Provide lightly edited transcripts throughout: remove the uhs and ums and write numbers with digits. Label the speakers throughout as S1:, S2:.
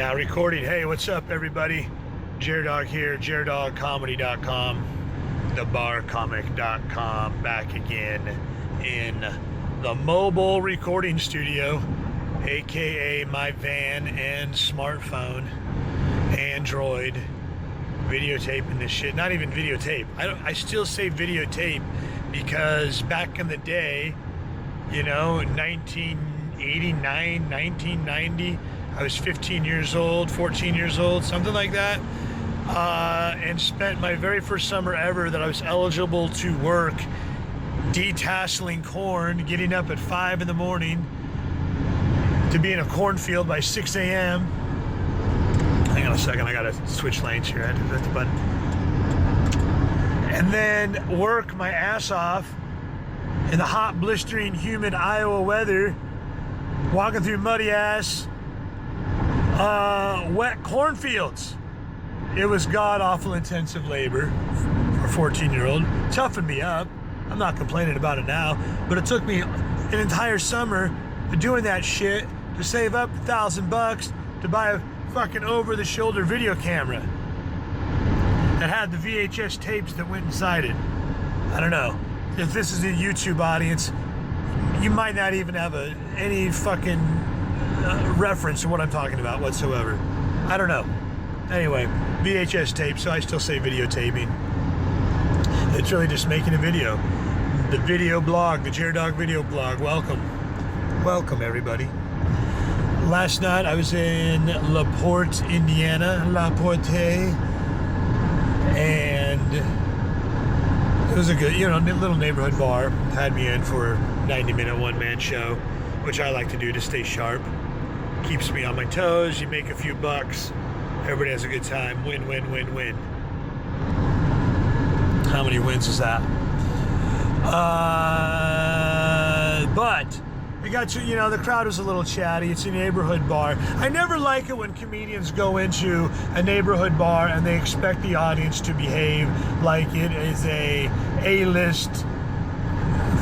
S1: Now recording. Hey, what's up, everybody? Jer-dog here, jer-dogcomedy.com, thebarcomic.com, back again in the mobile recording studio, aka my van and smartphone, Android, videotaping this shit. Not even videotape. I still say videotape because back in the day, you know, 1989, 1990, I was 15 years old, 14 years old, something like that, and spent my very first summer ever that I was eligible to work detasseling corn, getting up at 5 in the morning to be in a cornfield by 6 a.m. Hang on a second, I gotta switch lanes here. I had to hit the button. And then work my ass off in the hot, blistering, humid Iowa weather, walking through muddy ass, wet cornfields. It was god-awful intensive labor for a 14-year-old. Toughened me up. I'm not complaining about it now, but it took me an entire summer doing that shit to save up $1,000 to buy a fucking over-the-shoulder video camera that had the VHS tapes that went inside it. I don't know. If this is a YouTube audience, you might not even have any fucking reference to what I'm talking about whatsoever. I don't know. Anyway, VHS tape, so I still say videotaping. It's really just making a video. The video blog, the jer-dog video blog. Welcome. Welcome, everybody. Last night I was in La Porte, Indiana. La Porte. And it was a good, little neighborhood bar. Had me in for a 90-minute one-man show, which I like to do to stay sharp. Keeps me on my toes. You make a few bucks. Everybody has a good time. Win, win, win, win. How many wins is that? But it got to, the crowd was a little chatty. It's a neighborhood bar. I never like it when comedians go into a neighborhood bar and they expect the audience to behave like it is a A-list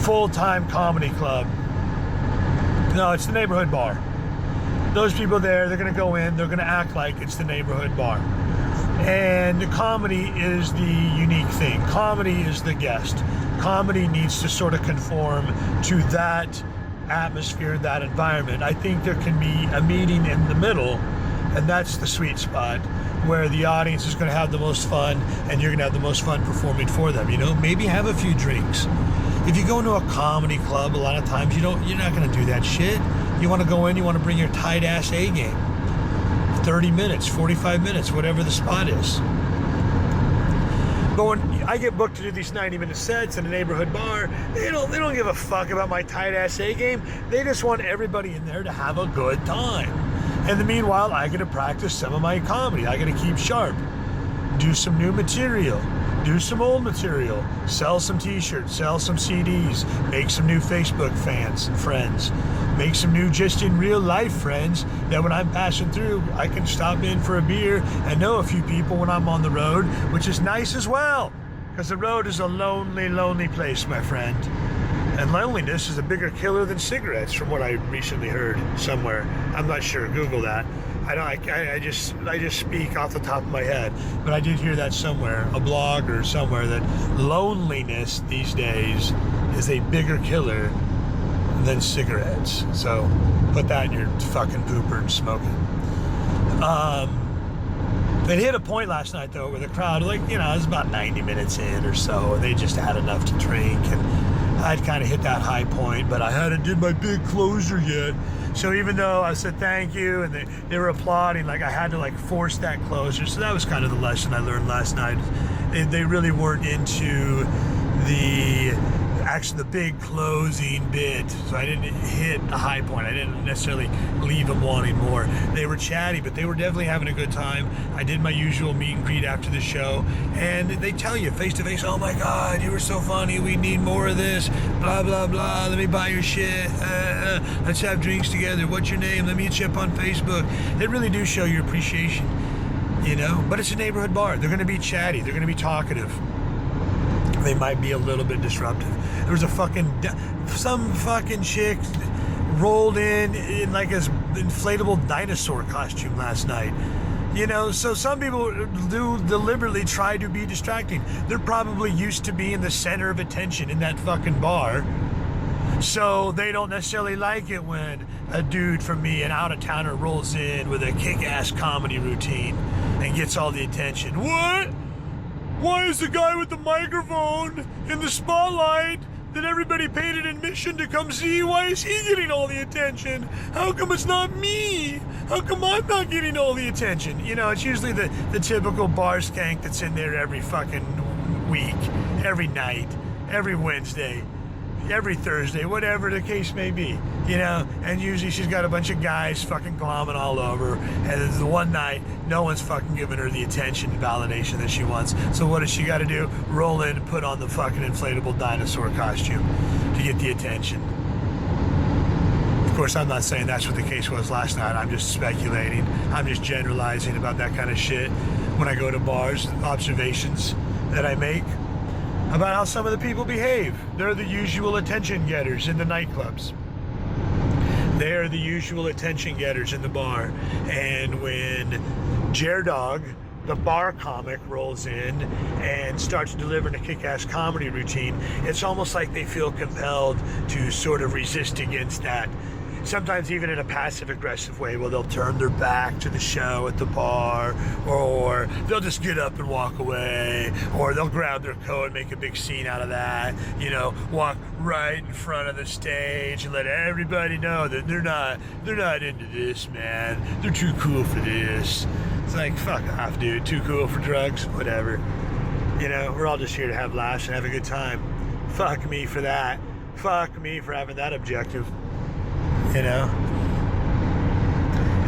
S1: full-time comedy club. No, it's the neighborhood bar. Those people there, they're going to go in, they're going to act like it's the neighborhood bar. And comedy is the unique thing. Comedy is the guest. Comedy needs to sort of conform to that atmosphere, that environment. I think there can be a meeting in the middle, and that's the sweet spot where the audience is going to have the most fun and you're going to have the most fun performing for them. Maybe have a few drinks. If you go into a comedy club, a lot of times you're not going to do that shit. You want to go in, you want to bring your tight ass A game. 30 minutes, 45 minutes, whatever the spot is. But when I get booked to do these 90-minute sets in a neighborhood bar, they don't give a fuck about my tight ass A game. They just want everybody in there to have a good time. And the meanwhile, I get to practice some of my comedy. I got to keep sharp, do some new material, do some old material, sell some t-shirts, sell some CDs, make some new Facebook fans and friends, make some new just in real life friends that when I'm passing through, I can stop in for a beer and know a few people when I'm on the road, which is nice as well, because the road is a lonely, lonely place, my friend. And loneliness is a bigger killer than cigarettes, from what I recently heard somewhere. I'm not sure. Google that. I just speak off the top of my head, but I did hear that somewhere, a blog or somewhere, that loneliness these days is a bigger killer than cigarettes. So put that in your fucking pooper and smoke it. It hit a point last night though where the crowd, it was about 90 minutes in or so, and they just had enough to drink, and I'd kind of hit that high point, but I hadn't did my big closer yet. So even though I said thank you and they were applauding, I had to force that closure. So that was kind of the lesson I learned last night. They really weren't into the big closing bit. So I didn't hit a high point. I didn't necessarily leave them wanting more. They were chatty, but they were definitely having a good time. I did my usual meet and greet after the show, and they tell you face to face, oh my God, you were so funny. We need more of this. Blah, blah, blah. Let me buy your shit. Let's have drinks together. What's your name? Let me hit you up on Facebook. They really do show your appreciation, but it's a neighborhood bar. They're going to be chatty. They're going to be talkative. They might be a little bit disruptive. There was some fucking chick rolled in like his inflatable dinosaur costume last night. You know, so some people do deliberately try to be distracting. They're probably used to being the center of attention in that fucking bar. So they don't necessarily like it when a dude from me, an out-of-towner, rolls in with a kick-ass comedy routine and gets all the attention. What? Why is the guy with the microphone in the spotlight that everybody paid an admission to come see, why is he getting all the attention? How come it's not me? How come I'm not getting all the attention? You know, it's usually the typical bar skank that's in there every fucking week, every night, every Wednesday, every Thursday, whatever the case may be, you know, and usually she's got a bunch of guys fucking glomming all over, and the one night, no one's fucking giving her the attention and validation that she wants. So what does she got to do? Roll in and put on the fucking inflatable dinosaur costume to get the attention. Of course, I'm not saying that's what the case was last night. I'm just speculating. I'm just generalizing about that kind of shit when I go to bars, observations that I make about how some of the people behave. They're the usual attention getters in the nightclubs. They're the usual attention getters in the bar. And when jer-dog, the bar comic, rolls in and starts delivering a kick-ass comedy routine, it's almost like they feel compelled to sort of resist against that. Sometimes even in a passive-aggressive way, where they'll turn their back to the show at the bar, or they'll just get up and walk away, or they'll grab their coat and make a big scene out of that, you know, walk right in front of the stage and let everybody know that they're not into this, man. They're too cool for this. It's like, fuck off, dude. Too cool for drugs? Whatever. You know, we're all just here to have laughs and have a good time. Fuck me for that. Fuck me for having that objective. You know?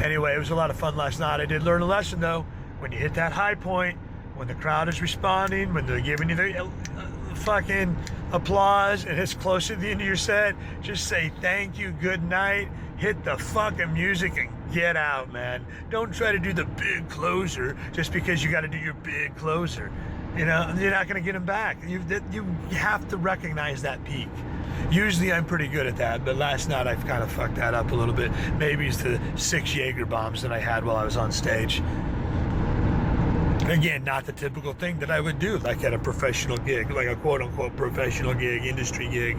S1: Anyway, it was a lot of fun last night. I did learn a lesson, though. When you hit that high point, when the crowd is responding, when they're giving you the fucking applause, and it's close to the end of your set, just say thank you, good night, hit the fucking music, and get out, man. Don't try to do the big closer just because you got to do your big closer. You know, you're not going to get them back. You have to recognize that peak. Usually I'm pretty good at that, but last night I've kind of fucked that up a little bit. Maybe it's the 6 Jaeger bombs that I had while I was on stage. Again, not the typical thing that I would do, like at a professional gig, like a quote-unquote professional gig, industry gig,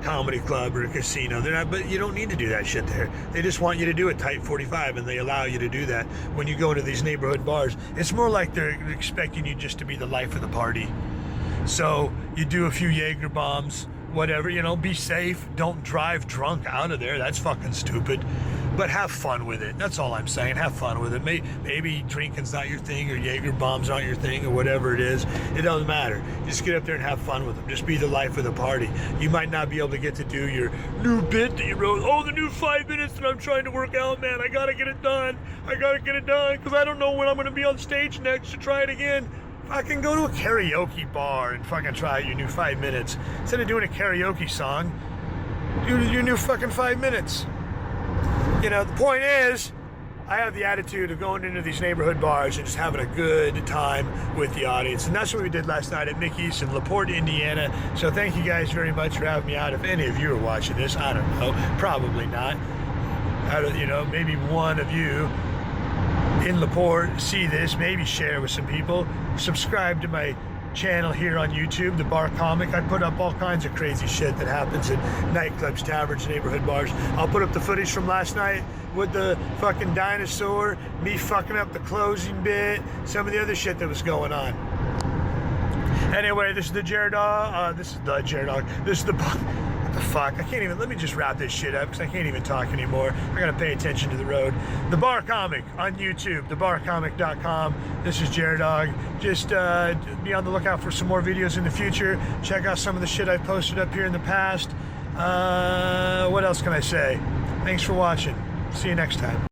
S1: comedy club or a casino. They're not, but you don't need to do that shit there. They just want you to do it tight 45, and they allow you to do that when you go into these neighborhood bars. It's more like they're expecting you just to be the life of the party. So you do a few Jaeger bombs, whatever, you know, be safe. Don't drive drunk out of there. That's fucking stupid. But have fun with it. That's all I'm saying. Have fun with it. Maybe drinking's not your thing, or Jaeger bombs aren't your thing, or whatever it is. It doesn't matter. Just get up there and have fun with them. Just be the life of the party. You might not be able to get to do your new bit that you wrote. Oh, the new 5 minutes that I'm trying to work out, man. I gotta get it done. I gotta get it done because I don't know when I'm gonna be on stage next to try it again. Fucking go to a karaoke bar and fucking try your new 5 minutes. Instead of doing a karaoke song, do your new fucking 5 minutes. You know, the point is, I have the attitude of going into these neighborhood bars and just having a good time with the audience. And that's what we did last night at Mickey's in LaPorte, Indiana. So thank you guys very much for having me out. If any of you are watching this, I don't know, probably not. You know, maybe one of you in LaPorte see this, maybe share with some people. Subscribe to my channel here on YouTube, The Bar Comic. I put up all kinds of crazy shit that happens in nightclubs, taverns, neighborhood bars. I'll put up the footage from last night with the fucking dinosaur, me fucking up the closing bit, some of the other shit that was going on. Anyway, this is the jer-dog. This is the what the fuck? I can't even, let me just wrap this shit up because I can't even talk anymore. I gotta pay attention to the road. The Bar Comic on YouTube, thebarcomic.com. This is jer-dog. Just be on the lookout for some more videos in the future. Check out some of the shit I've posted up here in the past. What else can I say? Thanks for watching. See you next time.